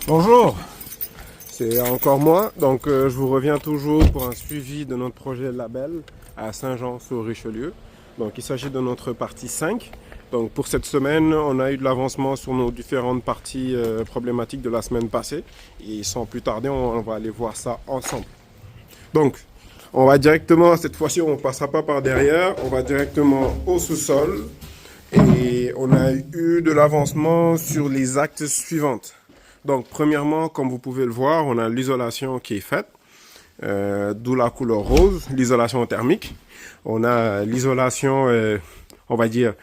Bonjour, c'est encore moi. Donc, je vous reviens toujours pour un suivi de notre projet label à Saint-Jean-sur-Richelieu. Donc, il s'agit de notre partie 5. Donc, pour cette semaine, on a eu de l'avancement sur nos différentes parties problématiques de la semaine passée. Et sans plus tarder, on va aller voir ça ensemble. Donc, on va directement, cette fois-ci, on ne passera pas par derrière, on va directement au sous-sol. Et on a eu de l'avancement sur les actes suivants. Donc, premièrement, comme vous pouvez le voir, on a l'isolation qui est faite, d'où la couleur rose, l'isolation thermique. On a l'isolation, on va dire,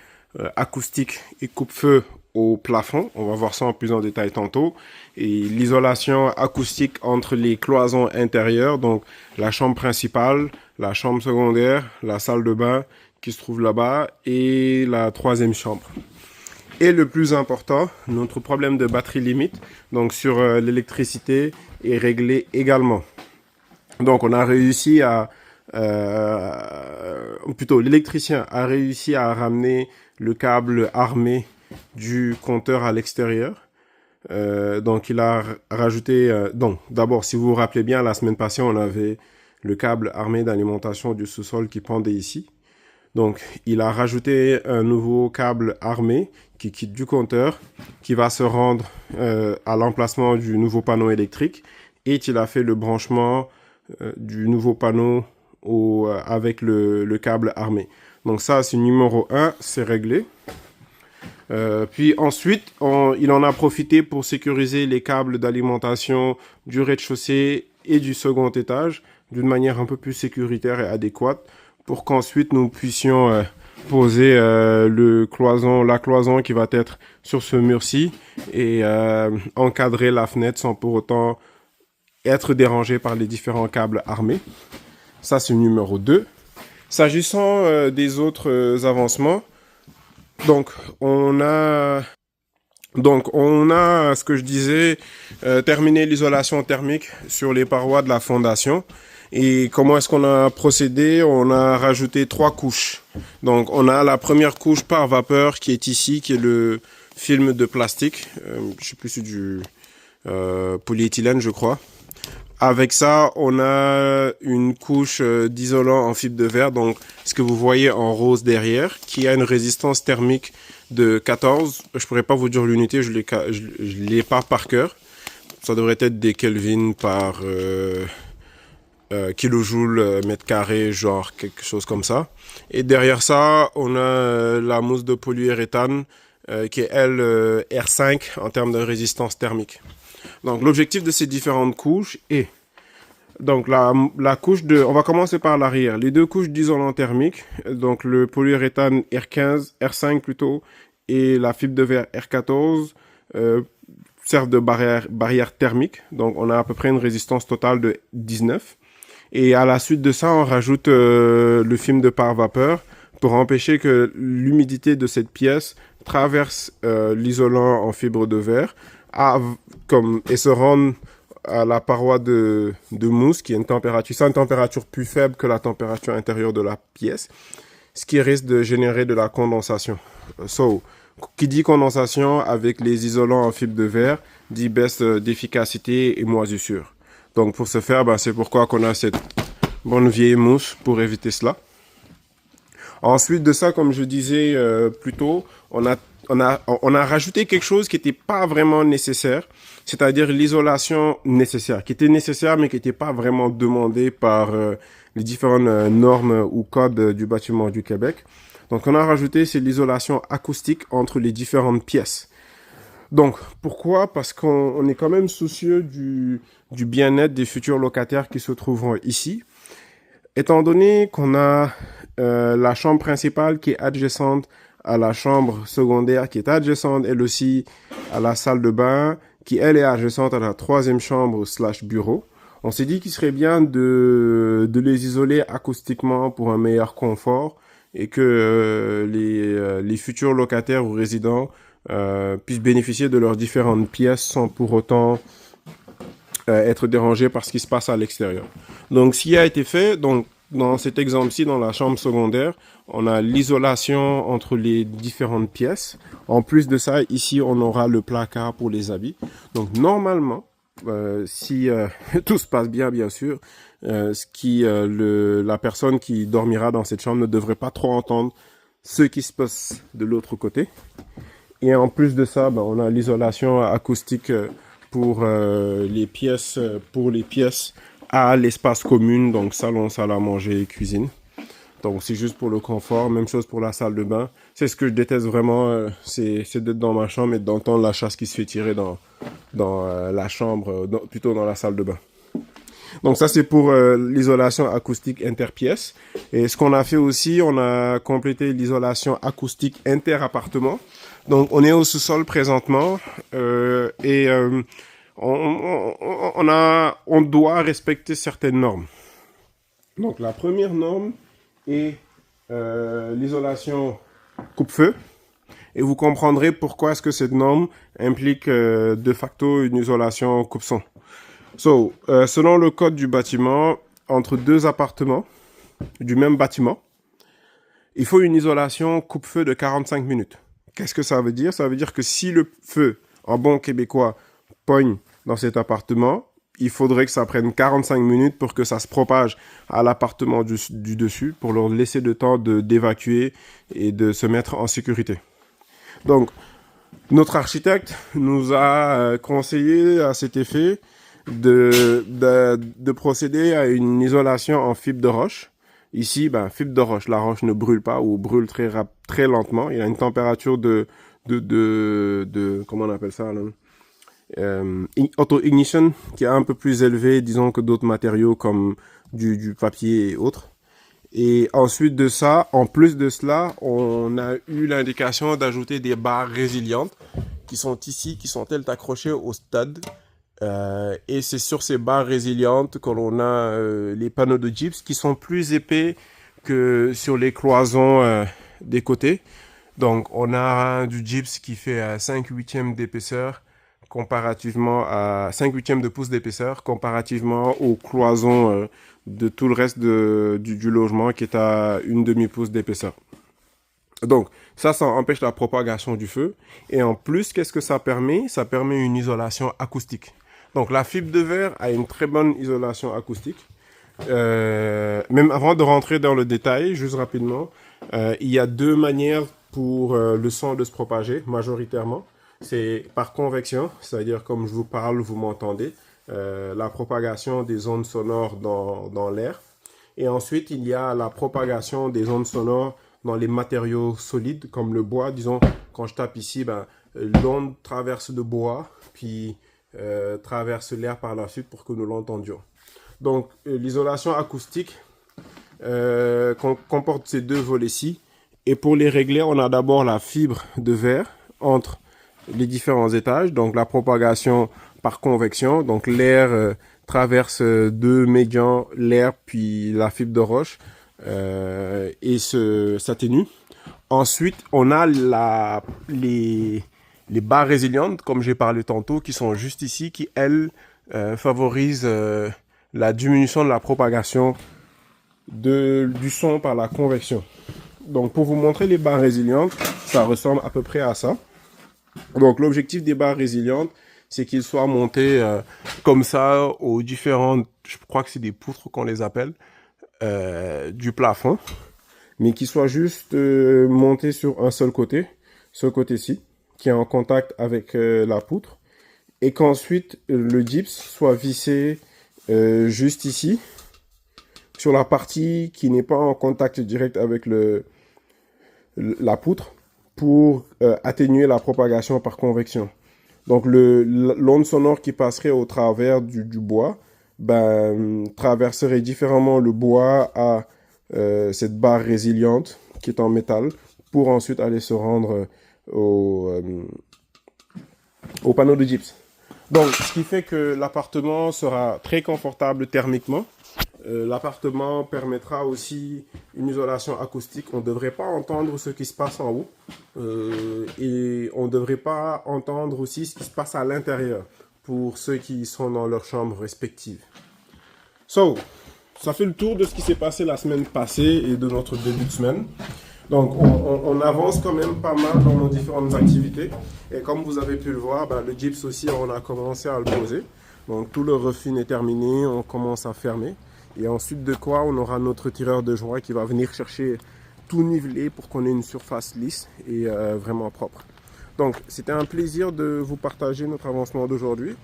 acoustique et coupe-feu au plafond. On va voir ça en plus en détail tantôt. Et l'isolation acoustique entre les cloisons intérieures, donc la chambre principale, la chambre secondaire, la salle de bain qui se trouve là-bas et la troisième chambre. Et le plus important, notre problème de batterie limite, donc sur l'électricité, est réglé également. Donc on a réussi à, plutôt l'électricien a réussi à ramener le câble armé du compteur à l'extérieur. Donc il a rajouté, donc d'abord si vous vous rappelez bien, la semaine passée on avait le câble armé d'alimentation du sous-sol qui pendait ici. Donc, il a rajouté un nouveau câble armé qui quitte du compteur, qui va se rendre à l'emplacement du nouveau panneau électrique et il a fait le branchement du nouveau panneau avec le câble armé. Donc ça, c'est numéro 1, c'est réglé. Puis ensuite, il en a profité pour sécuriser les câbles d'alimentation du rez-de-chaussée et du second étage d'une manière un peu plus sécuritaire et adéquate, pour qu'ensuite nous puissions poser la cloison qui va être sur ce mur-ci et encadrer la fenêtre sans pour autant être dérangé par les différents câbles armés. Ça, c'est numéro 2. S'agissant des autres avancements, donc on a, ce que je disais, terminé l'isolation thermique sur les parois de la fondation. Et comment est-ce qu'on a procédé? On a rajouté 3 couches. Donc, on a la première couche par vapeur qui est ici, qui est le film de plastique. Je sais plus si c'est du polyéthylène, je crois. Avec ça, on a une couche d'isolant en fibre de verre, donc ce que vous voyez en rose derrière, qui a une résistance thermique de 14. Je pourrais pas vous dire l'unité, je l'ai pas par cœur. Ça devrait être des Kelvin par kilojoule mètre carré, genre quelque chose comme ça. Et derrière ça, on a la mousse de polyuréthane qui est, elle, R5 en termes de résistance thermique. Donc, l'objectif de ces différentes couches est, donc la couche de, on va commencer par l'arrière, les deux couches d'isolant thermique, donc le polyuréthane R15, R5 plutôt, et la fibre de verre R14, servent de barrière thermique. Donc, on a à peu près une résistance totale de 19. Et à la suite de ça, on rajoute le film de pare-vapeur pour empêcher que l'humidité de cette pièce traverse l'isolant en fibre de verre et se rende à la paroi de mousse qui a une température plus faible que la température intérieure de la pièce, ce qui risque de générer de la condensation. Qui dit condensation avec les isolants en fibre de verre dit baisse d'efficacité et moisissure. Donc, pour ce faire, c'est pourquoi qu'on a cette bonne vieille mousse pour éviter cela. Ensuite de ça, comme je disais plus tôt, on a rajouté quelque chose qui n'était pas vraiment nécessaire, c'est-à-dire l'isolation nécessaire, qui était nécessaire mais qui n'était pas vraiment demandée par les différentes normes ou codes du bâtiment du Québec. Donc, on a rajouté, c'est l'isolation acoustique entre les différentes pièces. Donc, pourquoi? Parce qu'on est quand même soucieux du bien-être des futurs locataires qui se trouveront ici. Étant donné qu'on a la chambre principale qui est adjacente à la chambre secondaire, qui est adjacente elle aussi à la salle de bain, qui elle est adjacente à la troisième chambre / bureau, on s'est dit qu'il serait bien de les isoler acoustiquement pour un meilleur confort et que les futurs locataires ou résidents puissent bénéficier de leurs différentes pièces sans pour autant être dérangés par ce qui se passe à l'extérieur. Donc, ce qui a été fait, donc dans cet exemple-ci, dans la chambre secondaire, on a l'isolation entre les différentes pièces. En plus de ça, ici, on aura le placard pour les habits. Donc, normalement, si tout se passe bien, bien sûr, la personne qui dormira dans cette chambre ne devrait pas trop entendre ce qui se passe de l'autre côté. Et en plus de ça, on a l'isolation acoustique pour les pièces à l'espace commun, donc salon, salle à manger et cuisine. Donc c'est juste pour le confort, même chose pour la salle de bain. C'est ce que je déteste vraiment, c'est d'être dans ma chambre et d'entendre la chasse qui se fait tirer dans la chambre, plutôt dans la salle de bain. Donc ça c'est pour l'isolation acoustique interpièce. Et ce qu'on a fait aussi, on a complété l'isolation acoustique interappartement. Donc on est au sous-sol présentement et on doit respecter certaines normes. Donc la première norme est l'isolation coupe-feu. Et vous comprendrez pourquoi est-ce que cette norme implique de facto une isolation coupe-son. Selon le code du bâtiment, entre deux appartements du même bâtiment, il faut une isolation coupe-feu de 45 minutes. Qu'est-ce que ça veut dire? Ça veut dire que si le feu, en bon québécois, pogne dans cet appartement, il faudrait que ça prenne 45 minutes pour que ça se propage à l'appartement du dessus, pour leur laisser le temps d'évacuer et de se mettre en sécurité. Donc, notre architecte nous a conseillé à cet effet de procéder à une isolation en fibre de roche. Ici, fibre de roche, la roche ne brûle pas ou brûle très lentement. Il a une température de comment on appelle ça là? Auto-ignition qui est un peu plus élevée, disons, que d'autres matériaux comme du papier et autres. Et ensuite de ça, en plus de cela, on a eu l'indication d'ajouter des barres résilientes qui sont ici, qui sont elles accrochées au stud. Et c'est sur ces barres résilientes que l'on a les panneaux de gyps qui sont plus épais que sur les cloisons des côtés. Donc on a du gyps qui fait 5/8 d'épaisseur comparativement à 5/8 de pouce d'épaisseur comparativement aux cloisons de tout le reste du logement qui est à 1/2 pouce d'épaisseur. Donc, ça empêche la propagation du feu. Et en plus, qu'est-ce que ça permet? Ça permet une isolation acoustique. Donc, la fibre de verre a une très bonne isolation acoustique. Même avant de rentrer dans le détail, juste rapidement, il y a deux manières pour le son de se propager, majoritairement. C'est par convection, c'est-à-dire comme je vous parle, vous m'entendez, la propagation des ondes sonores dans l'air. Et ensuite, il y a la propagation des ondes sonores dans les matériaux solides, comme le bois. Disons, quand je tape ici, l'onde traverse le bois, puis traverse l'air par la suite pour que nous l'entendions. Donc, l'isolation acoustique comporte ces deux volets-ci. Et pour les régler, on a d'abord la fibre de verre entre les différents étages. Donc, la propagation par convection. Donc, l'air traverse deux médians, l'air puis la fibre de roche et s'atténue. Ensuite, on a les barres résilientes, comme j'ai parlé tantôt, qui sont juste ici, qui, elles, favorisent la diminution de la propagation du son par la convection. Donc, pour vous montrer les barres résilientes, ça ressemble à peu près à ça. Donc, l'objectif des barres résilientes, c'est qu'ils soient montés comme ça aux différentes, je crois que c'est des poutres qu'on les appelle, du plafond, mais qu'ils soient juste montés sur un seul côté, ce côté-ci, qui est en contact avec la poutre, et qu'ensuite le gyps soit vissé juste ici, sur la partie qui n'est pas en contact direct avec la poutre, pour atténuer la propagation par convection. Donc l'onde sonore qui passerait au travers du bois traverserait différemment le bois à cette barre résiliente qui est en métal pour ensuite aller se rendre au panneau de gyps. Donc ce qui fait que l'appartement sera très confortable thermiquement. L'appartement permettra aussi une isolation acoustique. On ne devrait pas entendre ce qui se passe en haut et on ne devrait pas entendre aussi ce qui se passe à l'intérieur pour ceux qui sont dans leurs chambres respectives. ça fait le tour de ce qui s'est passé la semaine passée et de notre début de semaine. Donc, on avance quand même pas mal dans nos différentes activités. Et comme vous avez pu le voir, le gyps aussi, on a commencé à le poser. Donc, tout le refine est terminé, on commence à fermer. Et ensuite de quoi, on aura notre tireur de joint qui va venir chercher tout nivelé pour qu'on ait une surface lisse et vraiment propre. Donc, c'était un plaisir de vous partager notre avancement d'aujourd'hui.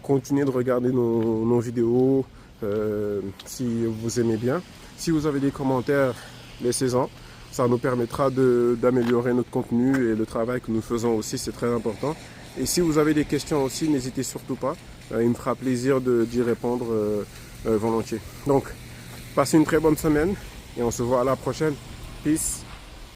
Continuez de regarder nos vidéos si vous aimez bien. Si vous avez des commentaires, laissez-en. Ça nous permettra d'améliorer notre contenu et le travail que nous faisons aussi, c'est très important. Et si vous avez des questions aussi, n'hésitez surtout pas. Il me fera plaisir d'y répondre volontiers. Donc, passez une très bonne semaine et on se voit à la prochaine. Peace.